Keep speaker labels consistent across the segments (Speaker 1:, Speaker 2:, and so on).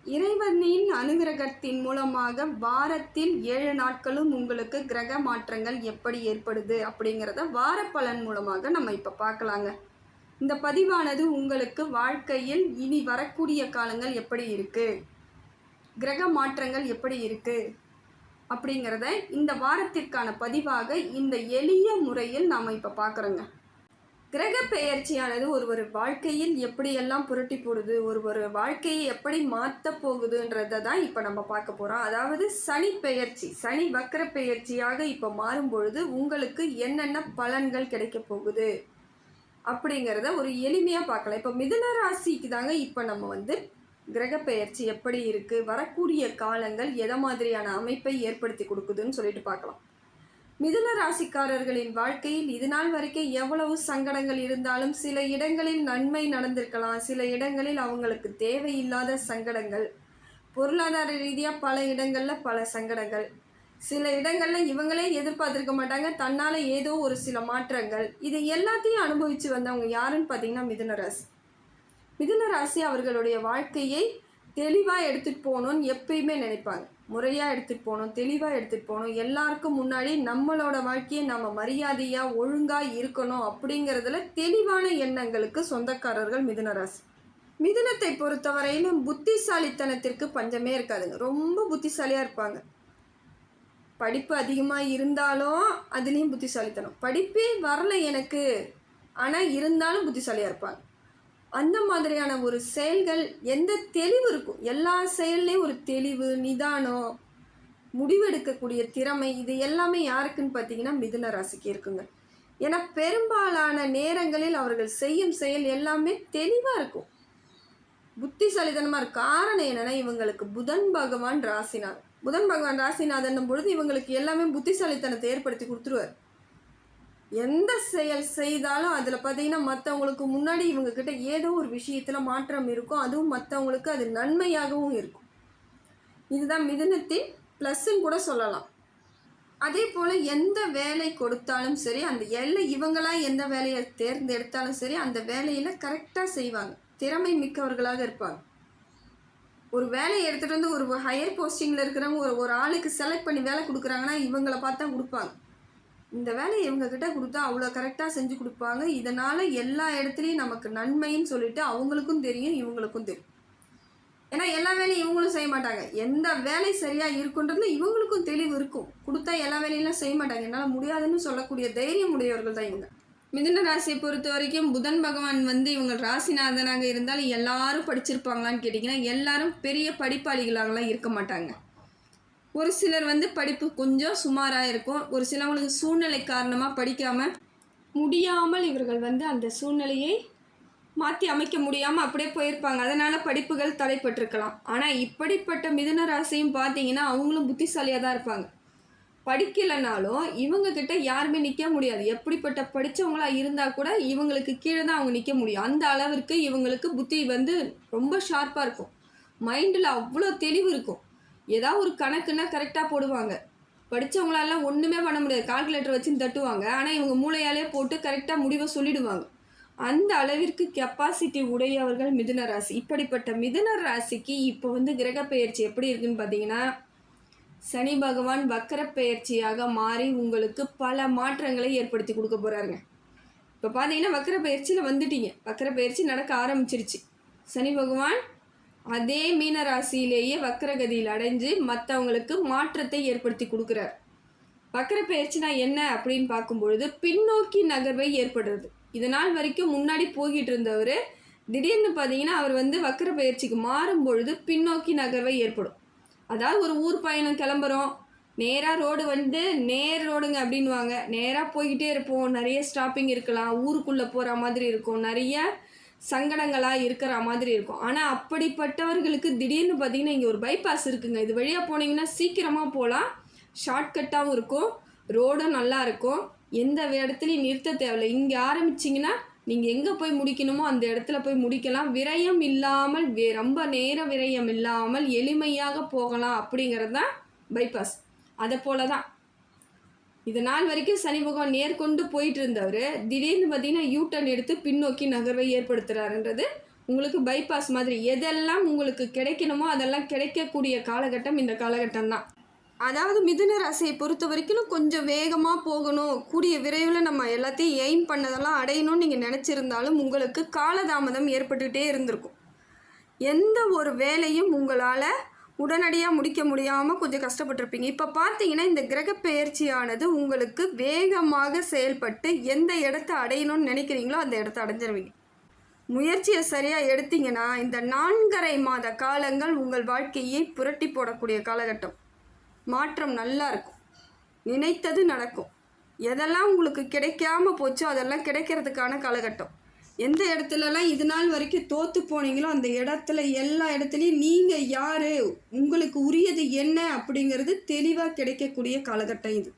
Speaker 1: இறைவனின் அனுகிரகத்தின் மூலமாக வாரத்தில் 7 நாட்களும் உங்களுக்கு கிரக மாற்றங்கள் எப்படி ஏற்படுது அப்படிங்கிறத வார பலன் மூலமாக நம்ம இப்போ பார்க்கலாங்க. இந்த பதிவானது உங்களுக்கு வாழ்க்கையில் இனி வரக்கூடிய காலங்கள் எப்படி இருக்குது, கிரக மாற்றங்கள் எப்படி இருக்குது அப்படிங்கிறத இந்த வாரத்திற்கான பதிவாக இந்த எளிய முறையில் நாம் இப்போ பார்க்குறோங்க. கிரக பெயர்ச்சியானது ஒருவர் வாழ்க்கையில் எப்படியெல்லாம் புரட்டி போடுது, ஒரு வாழ்க்கையை எப்படி மாற்ற போகுதுன்றதை தான் இப்போ நம்ம பார்க்க போகிறோம். அதாவது சனி பெயர்ச்சி, சனி வக்கர பெயர்ச்சியாக இப்போ மாறும் பொழுது உங்களுக்கு என்னென்ன பலன்கள் கிடைக்க போகுது அப்படிங்கிறத ஒரு எளிமையாக பார்க்கலாம். இப்போ மிதுன ராசிக்கு தாங்க இப்போ நம்ம கிரக பெயர்ச்சி எப்படி இருக்குது, வரக்கூடிய காலங்கள் எதை மாதிரியான அமைப்பை ஏற்படுத்தி கொடுக்குதுன்னு சொல்லிட்டு பார்க்கலாம். மிதுன ராசிக்காரர்களின் வாழ்க்கையில் இது நாள் வரைக்கும் எவ்வளவு சங்கடங்கள் இருந்தாலும் சில இடங்களில் நன்மை நடந்திருக்கலாம், சில இடங்களில் அவங்களுக்கு தேவையில்லாத சங்கடங்கள், பொருளாதார ரீதியாக பல இடங்களில் பல சங்கடங்கள், சில இடங்களில் இவங்களே எதிர்பார்த்துருக்க மாட்டாங்க, தன்னால் ஏதோ ஒரு சில மாற்றங்கள், இது எல்லாத்தையும் அனுபவித்து வந்தவங்க யாருன்னு பார்த்தீங்கன்னா மிதுன ராசி. மிதுன ராசி அவர்களுடைய வாழ்க்கையை தெளிவாக எடுத்துகிட்டு போகணுன்னு எப்பயுமே நினைப்பாங்க. முறையாக எடுத்துகிட்டு போகணும், தெளிவாக எடுத்துகிட்டு போகணும், எல்லாருக்கும் முன்னாடி நம்மளோட வாழ்க்கையை நம்ம மரியாதையாக ஒழுங்காக இருக்கணும் அப்படிங்கிறதுல தெளிவான எண்ணங்களுக்கு சொந்தக்காரர்கள் மிதுன ராசி. மிதுனத்தை பொறுத்தவரையிலும் புத்திசாலித்தனத்திற்கு பஞ்சமே இருக்காதுங்க. ரொம்ப புத்திசாலியாக இருப்பாங்க. படிப்பு அதிகமாக இருந்தாலும் அதுலேயும் புத்திசாலித்தனம். படிப்பே வரலை எனக்கு, ஆனால் இருந்தாலும் புத்திசாலியாக இருப்பாங்க. அந்த மாதிரியான ஒரு செயல்கள், எந்த தெளிவு இருக்கும், எல்லா செயல்லையும் ஒரு தெளிவு, நிதானம், முடிவெடுக்கக்கூடிய திறமை, இது எல்லாமே யாருக்குன்னு பார்த்தீங்கன்னா மிதுன ராசிக்கு இருக்குங்க. ஏன்னா பெரும்பாலான நேரங்களில் அவர்கள் செய்யும் செயல் எல்லாமே தெளிவாக இருக்கும், புத்திசாலித்தனமாக இருக்கும். காரணம் என்னென்னா இவங்களுக்கு புதன் பகவான் ராசிநாதன். புதன் பகவான் ராசிநாதன் பொழுது இவங்களுக்கு எல்லாமே புத்திசாலித்தனத்தை ஏற்படுத்தி கொடுத்துருவார். எந்த செயல் செய்தாலும் அதில் பார்த்தீங்கன்னா மற்றவங்களுக்கு முன்னாடி இவங்கக்கிட்ட ஏதோ ஒரு விஷயத்தில் மாற்றம் இருக்கும், அதுவும் மற்றவங்களுக்கு அது நன்மையாகவும் இருக்கும். இதுதான் மிதுனத்தின் ப்ளஸ்ன்னு கூட சொல்லலாம். அதே போல் எந்த வேலை கொடுத்தாலும் சரி, அந்த இவங்களாம் எந்த வேலையை தேர்ந்தெடுத்தாலும் சரி, அந்த வேலையில் கரெக்டாக செய்வாங்க, திறமை மிக்கவர்களாக இருப்பாங்க. ஒரு வேலையை எடுத்துகிட்டு வந்து ஒரு ஹையர் போஸ்டிங்கில் இருக்கிறவங்க ஒரு ஆளுக்கு செலக்ட் பண்ணி வேலை கொடுக்குறாங்கன்னா இவங்கள பார்த்தா கொடுப்பாங்க. இந்த வேலையை இவங்கக்கிட்ட கொடுத்தா அவ்வளோ கரெக்டாக செஞ்சு கொடுப்பாங்க, இதனால் எல்லா இடத்துலையும் நமக்கு நன்மைன்னு சொல்லிட்டு அவங்களுக்கும் தெரியும், இவங்களுக்கும் தெரியும். ஏன்னா எல்லா வேலையும் இவங்களும் செய்ய மாட்டாங்க, எந்த வேலை சரியாக இருக்குன்றதுல இவங்களுக்கும் தெளிவு இருக்கும். கொடுத்தா எல்லா வேலையெல்லாம் செய்ய மாட்டாங்க, என்னால் முடியாதுன்னு சொல்லக்கூடிய தைரியம் உடையவர்கள் தான் இவங்க. மிதுன ராசியை பொறுத்த வரைக்கும் புதன் பகவான் இவங்க ராசிநாதனாக இருந்தாலும் எல்லாரும் படிச்சிருப்பாங்களான்னு கேட்டிங்கன்னா எல்லாரும் பெரிய படிப்பாளிகளாகலாம் இருக்க மாட்டாங்க. ஒரு சிலர் படிப்பு கொஞ்சம் சுமாராக இருக்கும், ஒரு சிலவங்களுக்கு சூழ்நிலை காரணமாக படிக்காமல் முடியாமல் இவர்கள் அந்த சூழ்நிலையை மாற்றி அமைக்க முடியாமல் அப்படியே போயிருப்பாங்க, அதனால் படிப்புகள் தடைப்பட்டிருக்கலாம். ஆனால் இப்படிப்பட்ட மிதுன ராசியும் பார்த்தீங்கன்னா அவங்களும் புத்திசாலியாக தான் இருப்பாங்க. படிக்கலைனாலும் இவங்கக்கிட்ட யாருமே நிற்க முடியாது. எப்படிப்பட்ட படித்தவங்களாக இருந்தால் கூட இவங்களுக்கு கீழே தான் அவங்க நிற்க முடியும். அந்த அளவிற்கு இவங்களுக்கு புத்தி ரொம்ப ஷார்ப்பாக இருக்கும், மைண்டில் அவ்வளோ தெளிவு இருக்கும். ஏதாவது ஒரு கணக்குன்னா கரெக்டாக போடுவாங்க. படித்தவங்களாலாம் ஒன்றுமே பண்ண முடியாது, கால்குலேட்டர் வச்சு தட்டுவாங்க. ஆனால் இவங்க மூளையாலே போட்டு கரெக்டாக முடிவை சொல்லிடுவாங்க. அந்த அளவிற்கு கெப்பாசிட்டி உடையவர்கள் மிதுன ராசி. இப்படிப்பட்ட மிதுன ராசிக்கு இப்போ கிரக பெயர்ச்சி எப்படி இருக்குன்னு பார்த்தீங்கன்னா சனி பகவான் வக்கர பெயர்ச்சியாக மாறி உங்களுக்கு பல மாற்றங்களை ஏற்படுத்தி கொடுக்க போகிறாருங்க. இப்போ பார்த்தீங்கன்னா வக்கர பெயர்ச்சியில் வந்துட்டீங்க, வக்கர பெயர்ச்சி நடக்க ஆரம்பிச்சிருச்சு. சனி பகவான் அதே மீன ராசியிலேயே வக்கரகதியில் அடைஞ்சு மற்றவங்களுக்கு மாற்றத்தை ஏற்படுத்தி கொடுக்குறார். வக்கர பெயர்ச்சினா என்ன அப்படின்னு பார்க்கும்பொழுது பின்னோக்கி நகர்வை ஏற்படுறது. இதனால் வரைக்கும் முன்னாடி போய்கிட்டு இருந்தவர் திடீர்னு பார்த்தீங்கன்னா அவர் வக்கர பெயர்ச்சிக்கு மாறும் பொழுது பின்னோக்கி நகர்வை ஏற்படும். அதாவது ஒரு ஊர் பயணம் கிளம்புறோம், நேராக ரோடு நேர் ரோடுங்க அப்படின்வாங்க, நேராக போய்கிட்டே இருப்போம், நிறைய ஸ்டாப்பிங் இருக்கலாம், ஊருக்குள்ளே போகிற மாதிரி இருக்கும், நிறைய சங்கடங்களாக இருக்கிற மாதிரி இருக்கும். ஆனால் அப்படிப்பட்டவர்களுக்கு திடீர்னு பார்த்திங்கன்னா இங்கே ஒரு பைபாஸ் இருக்குங்க, இது வழியாக போனீங்கன்னா சீக்கிரமாக போகலாம், ஷார்ட்கட்டாகவும் இருக்கும், ரோடும் நல்லா இருக்கும், எந்த இடத்துலையும் நிறுத்த தேவையில்லை. இங்கே ஆரம்பிச்சிங்கன்னா நீங்கள் எங்கே போய் முடிக்கணுமோ அந்த இடத்துல போய் முடிக்கலாம், விரயம் இல்லாமல், ரொம்ப நேரம் விரயம் இல்லாமல் எளிமையாக போகலாம் அப்படிங்கிறது தான் பைபாஸ். அதை போல தான் இது நாள் வரைக்கும் சனி பகவான் நேர்கொண்டு போயிட்டு இருந்தவர் திடீர்னு பார்த்தீங்கன்னா யூ டர்ன் எடுத்து பின்னோக்கி நகர்வை ஏற்படுத்துகிறாருன்றது உங்களுக்கு பைபாஸ் மாதிரி எதெல்லாம் உங்களுக்கு கிடைக்கணுமோ அதெல்லாம் கிடைக்கக்கூடிய காலகட்டம் இந்த காலகட்டம் தான். அதாவது மிதுன ராசியை பொறுத்த வரைக்கும் கொஞ்சம் வேகமாக போகணும், கூடிய விரைவில் நம்ம எல்லாத்தையும் எய்ம் பண்ணதெல்லாம் அடையணும்னு நீங்கள் நினச்சிருந்தாலும் உங்களுக்கு காலதாமதம் ஏற்பட்டுகிட்டே இருந்திருக்கும். எந்த ஒரு வேலையும் உங்களால் உடனடியாக முடிக்க முடியாமல் கொஞ்சம் கஷ்டப்பட்டுருப்பீங்க. இப்போ பார்த்தீங்கன்னா இந்த கிரக பெயர்ச்சியானது உங்களுக்கு வேகமாக செயல்பட்டு எந்த இடத்த அடையணும்னு நினைக்கிறீங்களோ அந்த இடத்த அடைஞ்சிருவீங்க. முயற்சியை சரியாக எடுத்தீங்கன்னா இந்த 4.5 மாத காலங்கள் உங்கள் வாழ்க்கையை புரட்டி போடக்கூடிய காலகட்டம். மாற்றம் நல்லா இருக்கும், நினைத்தது நடக்கும். எதெல்லாம் உங்களுக்கு கிடைக்காம போச்சோ அதெல்லாம் கிடைக்கிறதுக்கான காலகட்டம். எந்த இடத்துலலாம் இது நாள் வரைக்கும் தோற்று போனீங்களோ அந்த இடத்துல எல்லா இடத்துலையும் நீங்கள் யார், உங்களுக்கு உரியது என்ன அப்படிங்கிறது தெளிவாக கிடைக்கக்கூடிய காலகட்டம் இது.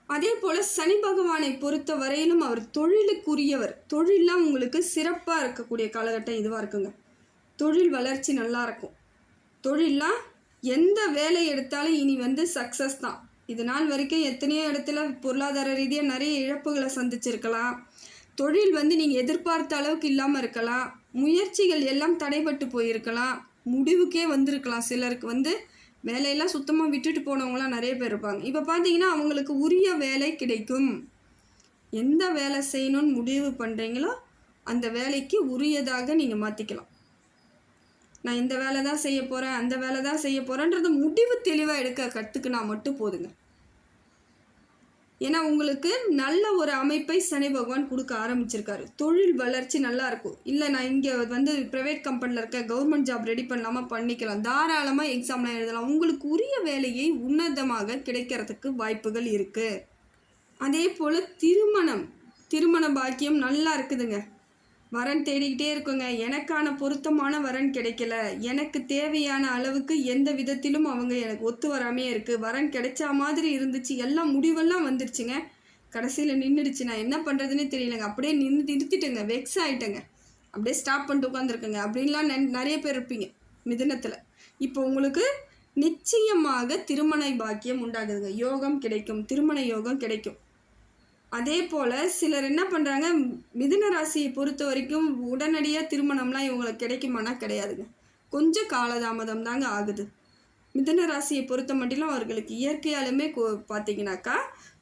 Speaker 1: அதே போல் சனி பகவானை பொறுத்த வரையிலும் அவர் தொழிலுக்குரியவர். தொழிலெலாம் உங்களுக்கு சிறப்பாக இருக்கக்கூடிய காலகட்டம் இதுவாக இருக்குங்க. தொழில் வளர்ச்சி நல்லா இருக்கும். தொழிலெலாம் எந்த வேலை எடுத்தாலும் இனி சக்ஸஸ் தான். இது நாள் வரைக்கும் எத்தனையோ இடத்துல பொருளாதார ரீதியாக நிறைய இழப்புகளை சந்திச்சிருக்கலாம். தொழில் நீங்கள் எதிர்பார்த்த அளவுக்கு இல்லாமல் இருக்கலாம். முயற்சிகள் எல்லாம் தடைபட்டு போயிருக்கலாம், முடிவுக்கே வந்திருக்கலாம். சிலருக்கு வேலையெல்லாம் சுத்தமாக விட்டுட்டு போனவங்களாம் நிறைய பேர் இருப்பாங்க. இப்போ பார்த்தீங்கன்னா அவங்களுக்கு உரிய வேலை கிடைக்கும். எந்த வேலை செய்யணும்னு முடிவு பண்ணுறீங்களோ அந்த வேலைக்கு உரியதாக நீங்கள் மாற்றிக்கலாம். நான் இந்த வேலை தான் செய்ய போகிறேன், அந்த வேலை தான் செய்ய போகிறேன்றது முடிவு தெளிவாக எடுக்க கற்றுக்கினா மட்டும் போதுங்க. ஏன்னா உங்களுக்கு நல்ல ஒரு அமைப்பை சனி பகவான் கொடுக்க ஆரம்பிச்சிருக்காரு. தொழில் வளர்ச்சி நல்லா இருக்கும். இல்லை நான் இங்கே ப்ரைவேட் கம்பெனியில் இருக்க, கவர்மெண்ட் ஜாப் ரெடி பண்ணாமல் பண்ணிக்கலாம், தாராளமாக எக்ஸாம்லாம் எழுதலாம். உங்களுக்கு உரிய வேலையை உன்னதமாக கிடைக்கிறதுக்கு வாய்ப்புகள் இருக்குது. அதே போல் திருமண பாக்கியம் நல்லா இருக்குதுங்க. வரன் தேடிக்கிட்டே இருக்குங்க. எனக்கான பொருத்தமான வரன் கிடைக்கல, எனக்கு தேவையான அளவுக்கு எந்த விதத்திலும் அவங்க எனக்கு ஒத்து வராமே இருக்குது, வரன் கிடைச்சா மாதிரி இருந்துச்சு, எல்லாம் முடிவெல்லாம் வந்துருச்சுங்க, கடைசியில் நின்றுடுச்சு, நான் என்ன பண்ணுறதுன்னே தெரியலங்க, அப்படியே நிறுத்திட்டேங்க, வெக்ஸ் ஆகிட்டேங்க, அப்படியே ஸ்டாப் பண்ணிட்டு உட்காந்துருக்கேங்க அப்படின்லாம் நிறைய பேர் இருப்பீங்க மிதுனத்தில். இப்போ உங்களுக்கு நிச்சயமாக திருமண பாக்கியம் உண்டாகுதுங்க. யோகம் கிடைக்கும், திருமண யோகம் கிடைக்கும். அதே போல் சிலர் என்ன பண்ணுறாங்க, மிதுன ராசியை பொறுத்த வரைக்கும் உடனடியாக திருமணம்லாம் இவங்களுக்கு கிடைக்குமானா கிடையாதுங்க. கொஞ்சம் காலதாமதம் தாங்க ஆகுது. மிதுன ராசியை பொறுத்த மட்டிலும் அவர்களுக்கு இயற்கையாலுமே பார்த்தீங்கன்னாக்கா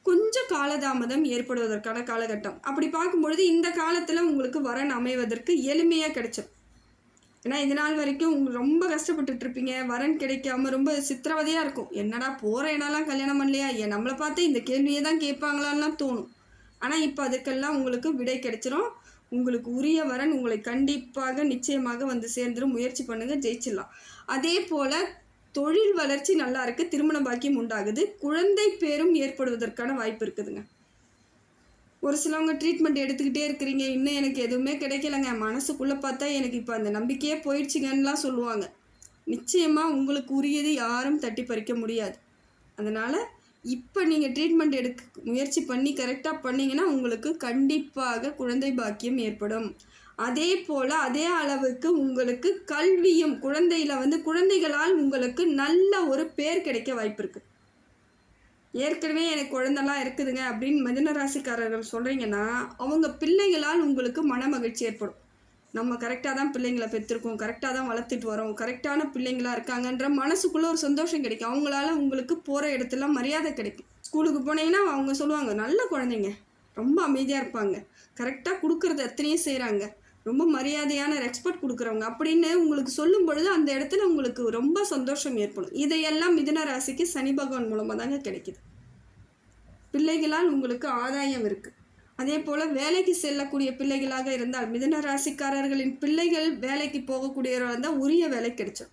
Speaker 1: கொஞ்சம் காலதாமதம் ஏற்படுவதற்கான காலகட்டம். அப்படி பார்க்கும்பொழுது இந்த காலத்தில் உங்களுக்கு வரன் அமைவதற்கு எளிமையாக கிடைச்சிடும். ஏன்னா இது நாள் வரைக்கும் ரொம்ப கஷ்டப்பட்டுட்ருப்பீங்க, வரன் கிடைக்காம ரொம்ப சித்திரவதையாக இருக்கும். என்னடா போகிற இடம்லாம் கல்யாணம் பண்ணலையா, நம்மளை பார்த்து இந்த கேள்வியை தான் கேட்பாங்களான்லாம் தோணும். ஆனால் இப்போ அதுக்கெல்லாம் உங்களுக்கு விடை கிடைச்சிடும். உங்களுக்கு உரிய வரன் உங்களை கண்டிப்பாக நிச்சயமாக சேர்ந்துடும். முயற்சி பண்ணுங்கள், ஜெயிச்சிடலாம். அதே போல் தொழில் வளர்ச்சி நல்லா இருக்குது, திருமண பாக்கியம் உண்டாகுது, குழந்தை பேரும் ஏற்படுவதற்கான வாய்ப்பு இருக்குதுங்க. ஒரு சிலவங்க ட்ரீட்மெண்ட் எடுத்துக்கிட்டே இருக்கிறீங்க, இன்னும் எனக்கு எதுவுமே கிடைக்கலங்க, மனசுக்குள்ளே பார்த்தா எனக்கு இப்போ அந்த நம்பிக்கையே போயிடுச்சுங்கன்னுலாம் சொல்லுவாங்க. நிச்சயமாக உங்களுக்கு உரியது யாரும் தட்டி பறிக்க முடியாது. அதனால் இப்போ நீங்கள் ட்ரீட்மெண்ட் எடுக்க முயற்சி பண்ணி கரெக்டாக பண்ணிங்கன்னா உங்களுக்கு கண்டிப்பாக குழந்தை பாக்கியம் ஏற்படும். அதே போல் அதே அளவுக்கு உங்களுக்கு கல்வியும் குழந்தையில் குழந்தைகளால் உங்களுக்கு நல்ல ஒரு பேர் கிடைக்க வாய்ப்பு இருக்குது. ஏற்கனவே எனக்கு குழந்தைலாம் இருக்குதுங்க அப்படின்னு மிதுன ராசிக்காரர்கள் சொல்கிறீங்கன்னா அவங்க பிள்ளைகளால் உங்களுக்கு மன மகிழ்ச்சி ஏற்படும். நம்ம கரெக்டாக தான் பிள்ளைங்களை பெற்றிருக்கோம், கரெக்டாக தான் வளர்த்துட்டு வரோம், கரெக்டான பிள்ளைங்களாக இருக்காங்கன்ற மனசுக்குள்ளே ஒரு சந்தோஷம் கிடைக்கும். அவங்களால உங்களுக்கு போகிற இடத்துல மரியாதை கிடைக்கும். ஸ்கூலுக்கு போனீங்கன்னா அவங்க சொல்லுவாங்க, நல்ல குழந்தைங்க, ரொம்ப அமைதியாக இருப்பாங்க, கரெக்டாக கொடுக்குறது அத்தனையும் செய்கிறாங்க, ரொம்ப மரியாதையான ரெஸ்பெக்ட் கொடுக்குறவங்க அப்படின்னு உங்களுக்கு சொல்லும் பொழுது அந்த இடத்துல உங்களுக்கு ரொம்ப சந்தோஷம் ஏற்படும். இதையெல்லாம் மிதுன ராசிக்கு சனி பகவான் மூலமாக தாங்க கிடைக்குது. பிள்ளைகளால் உங்களுக்கு ஆதாயம் இருக்குது. அதே போல் வேலைக்கு செல்லக்கூடிய பிள்ளைகளாக இருந்தால் மிதுன ராசிக்காரர்களின் பிள்ளைகள் வேலைக்கு போகக்கூடியவராக இருந்தால் உரிய வேலை கிடைச்சோம்,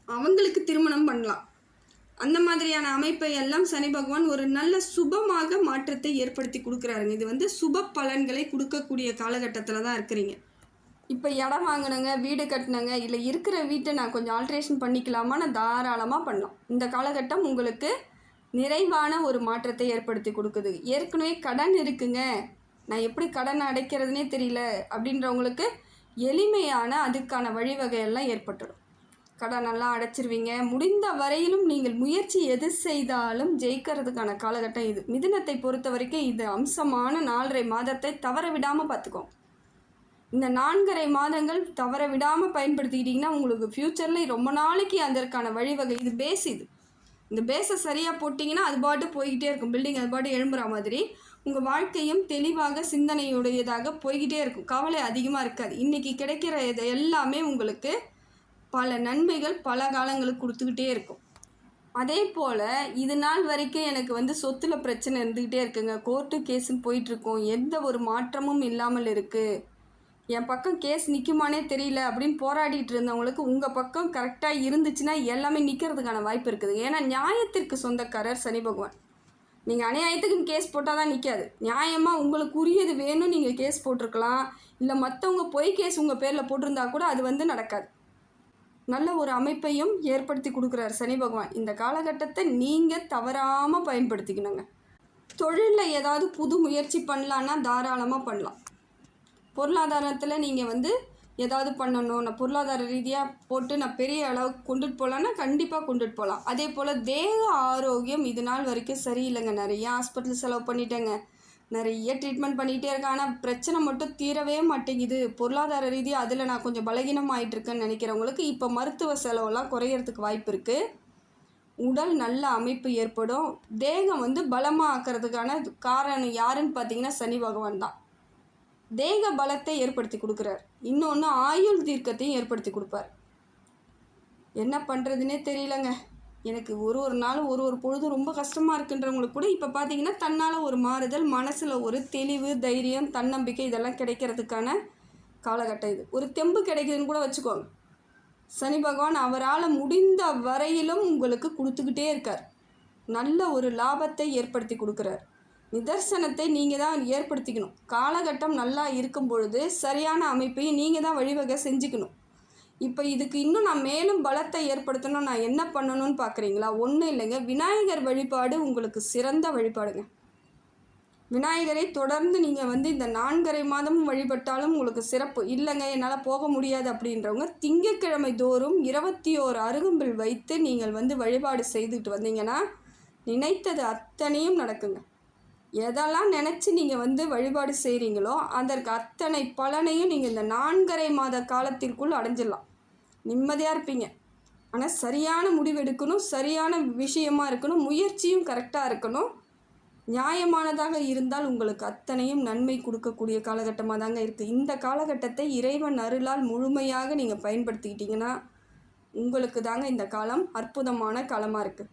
Speaker 1: அவங்களுக்கு திருமணம் பண்ணலாம். அந்த மாதிரியான அமைப்பை எல்லாம் சனி பகவான் ஒரு நல்ல சுபமாக மாற்றத்தை ஏற்படுத்தி கொடுக்குறாருங்க. இது சுப பலன்களை கொடுக்கக்கூடிய காலகட்டத்தில் தான் இருக்கிறீங்க. இப்போ இடம் வாங்கினங்க, வீடு கட்டினங்க, இல்லை இருக்கிற வீட்டை நான் கொஞ்சம் ஆல்ட்ரேஷன் பண்ணிக்கலாமா, நான் தாராளமாக பண்ணலாம். இந்த காலகட்டம் உங்களுக்கு நிறைவான ஒரு மாற்றத்தை ஏற்படுத்தி கொடுக்குது. ஏற்கனவே கடன் இருக்குங்க, நான் எப்படி கடன் அடைக்கிறதுனே தெரியல அப்படின்றவங்களுக்கு எளிமையான அதுக்கான வழிவகையெல்லாம் ஏற்பட்டுடும். கடனெல்லாம் அடைச்சிருவீங்க. முடிந்த வரையிலும் நீங்கள் முயற்சி எது செய்தாலும் ஜெயிக்கிறதுக்கான காலகட்டம் இது. மிதுனத்தை பொறுத்த வரைக்கும் இது அம்சமான 4.5 மாதத்தை தவற விடாமல் பார்த்துக்கோங்க. இந்த 4½ மாதங்கள் தவற விடாமல் பயன்படுத்திக்கிட்டிங்கன்னா உங்களுக்கு ஃப்யூச்சரில் ரொம்ப நாளைக்கு அதற்கான வழிவகை. இது பேஸ். இந்த பேஸை சரியாக போட்டிங்கன்னா அது பாட்டு போய்கிட்டே இருக்கும். பில்டிங் அது பாட்டு எழும்புற மாதிரி உங்கள் வாழ்க்கையும் தெளிவாக சிந்தனையுடையதாக போய்கிட்டே இருக்கும். கவலை அதிகமாக இருக்காது. இன்றைக்கி கிடைக்கிற இது எல்லாமே உங்களுக்கு பல நன்மைகள் பல காலங்களுக்கு கொடுத்துக்கிட்டே இருக்கும். அதே போல் இது நாள் வரைக்கும் எனக்கு சொத்தில் பிரச்சனை இருந்துக்கிட்டே இருக்குங்க. கோர்ட்டு கேஸுன்னு போயிட்டுருக்கோம். எந்த ஒரு மாற்றமும் இல்லாமல் இருக்குது. என் பக்கம் கேஸ் நிற்குமானே தெரியல அப்படின்னு போராடிட்டு இருந்தவங்களுக்கு உங்கள் பக்கம் கரெக்டாக இருந்துச்சுன்னா எல்லாமே நிற்கிறதுக்கான வாய்ப்பு இருக்குது. ஏன்னா நியாயத்திற்கு சொந்தக்காரர் சனி பகவான். நீங்கள் அநியாயத்துக்குன்னு கேஸ் போட்டால் தான் நிற்காது. நியாயமாக உங்களுக்கு உரியது வேணும் நீங்கள் கேஸ் போட்டிருக்கலாம். இல்லை மற்றவங்க பொய் கேஸ் உங்கள் பேரில் போட்டிருந்தா கூட அது நடக்காது. நல்ல ஒரு அமைப்பையும் ஏற்படுத்தி கொடுக்குறார் சனி பகவான். இந்த காலகட்டத்தை நீங்கள் தவறாமல் பயன்படுத்திக்கணுங்க. தொழிலில் ஏதாவது புது முயற்சி பண்ணலான்னா தாராளமாக பண்ணலாம். பொருளாதாரத்தில் நீங்கள் ஏதாவது பண்ணணும், நான் பொருளாதார ரீதியாக போட்டு நான் பெரிய அளவுக்கு கொண்டுட்டு போகலான்னா கண்டிப்பாக கொண்டுட்டு போகலாம். அதே போல் தேக ஆரோக்கியம் இது நாள் வரைக்கும் சரியில்லைங்க. நிறைய ஹாஸ்பிட்டல் செலவு பண்ணிட்டேங்க, நிறைய ட்ரீட்மெண்ட் பண்ணிகிட்டே இருக்கேன். ஆனால் பிரச்சனை மட்டும் தீரவே மாட்டேங்குது. பொருளாதார ரீதியாக அதில் நான் கொஞ்சம் பலகீனமாயிட்டிருக்கேன்னு நினைக்கிறவங்களுக்கு இப்போ மருத்துவ செலவெல்லாம் குறையிறதுக்கு வாய்ப்பு இருக்குது. உடல் நல்ல அமைப்பு ஏற்படும். தேகம் பலமாக ஆக்கிறதுக்கான காரணம் யாருன்னு பார்த்தீங்கன்னா சனி பகவான் தான். தேக பலத்தை ஏற்படுத்தி கொடுக்குறார். இன்னொன்று ஆயுள் தீர்க்கத்தையும் ஏற்படுத்தி கொடுப்பார். என்ன பண்ணுறதுனே தெரியலங்க. எனக்கு ஒரு நாளும் ஒரு பொழுதும் ரொம்ப கஷ்டமாக இருக்குன்றவங்களுக்கு கூட இப்போ பார்த்தீங்கன்னா தன்னால் ஒரு மாறுதல், மனசில் ஒரு தெளிவு, தைரியம், தன்னம்பிக்கை இதெல்லாம் கிடைக்கிறதுக்கான காலகட்டம் இது. ஒரு தெம்பு கிடைக்குதுன்னு கூட வச்சுக்கோங்க. சனி பகவான் அவரால் முடிந்த வரையிலும் உங்களுக்கு கொடுத்துக்கிட்டே இருக்கார். நல்ல ஒரு லாபத்தை ஏற்படுத்தி கொடுக்குறார். நிதர்சனத்தை நீங்கள் தான் ஏற்படுத்திக்கணும். காலகட்டம் நல்லா இருக்கும் பொழுது சரியான அமைப்பையும் நீங்கள் தான் வழிவகை செஞ்சுக்கணும். இப்போ இதுக்கு இன்னும் நான் மேலும் பலத்தை ஏற்படுத்தணும், நான் என்ன பண்ணணும்னு பார்க்குறீங்களா? ஒன்றும் இல்லைங்க, விநாயகர் வழிபாடு உங்களுக்கு சிறந்த வழிபாடுங்க. விநாயகரை தொடர்ந்து நீங்கள் இந்த 4½ மாதமும் வழிபட்டாலும் உங்களுக்கு சிறப்பு. இல்லைங்க என்னால் போக முடியாது அப்படின்றவங்க திங்கட்கிழமை தோறும் 21 அருகம்பில் வைத்து நீங்கள் வழிபாடு செய்துட்டு வந்தீங்கன்னா நினைத்தது அத்தனையும் நடக்குங்க. எதெல்லாம் நினச்சி நீங்கள் வழிபாடு செய்கிறீங்களோ அதற்கு அத்தனை பலனையும் நீங்கள் இந்த 4½ மாத காலத்திற்குள் அடைஞ்சிடலாம். நிம்மதியாக இருப்பீங்க. ஆனால் சரியான முடிவு எடுக்கணும், சரியான விஷயமா இருக்கணும், முயற்சியும் கரெக்டாக இருக்கணும். நியாயமானதாக இருந்தால் உங்களுக்கு அத்தனையும் நன்மை கொடுக்கக்கூடிய காலகட்டமாக தாங்க இருக்குது. இந்த காலகட்டத்தை இறைவன் அருளால் முழுமையாக நீங்கள் பயன்படுத்திக்கிட்டிங்கன்னா உங்களுக்கு தாங்க இந்த காலம் அற்புதமான காலமாக இருக்குது.